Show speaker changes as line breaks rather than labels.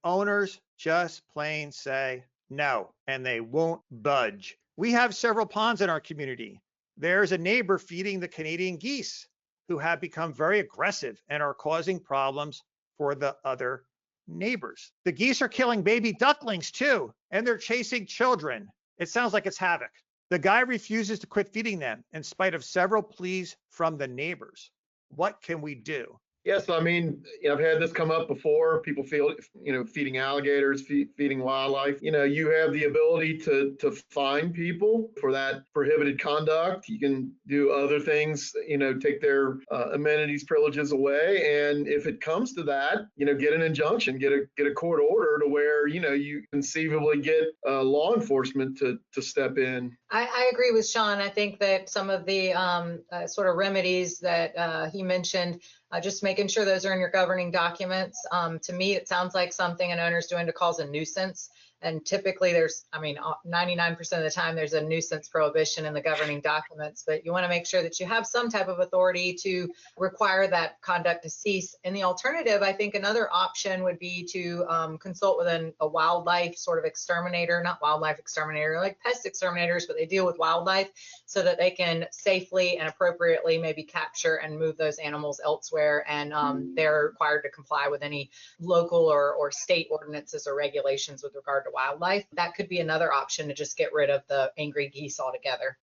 Owners just plain say no, and they won't budge. We have several ponds in our community. There's a neighbor feeding the Canadian geese who have become very aggressive and are causing problems for the other neighbors. The geese are killing baby ducklings too, and they're chasing children. It sounds like it's havoc. The guy refuses to quit feeding them in spite of several pleas from the neighbors. What can we do?
Yes, I mean, I've had this come up before. People feel, feeding alligators, feeding wildlife. You have the ability to fine people for that prohibited conduct. You can do other things, take their amenities, privileges away. And if it comes to that, get an injunction, get a court order to where, you conceivably get law enforcement to step in.
I agree with Sean. I think that some of the sort of remedies that he mentioned, just making sure those are in your governing documents. To me, it sounds like something an owner's doing to cause a nuisance. And typically 99% of the time there's a nuisance prohibition in the governing documents, but you want to make sure that you have some type of authority to require that conduct to cease. And the alternative, I think another option would be to consult with a wildlife sort of exterminator, not wildlife exterminator, like pest exterminators, but they deal with wildlife so that they can safely and appropriately maybe capture and move those animals elsewhere. And they're required to comply with any local or state ordinances or regulations with regard to wildlife. That could be another option to just get rid of the angry geese altogether.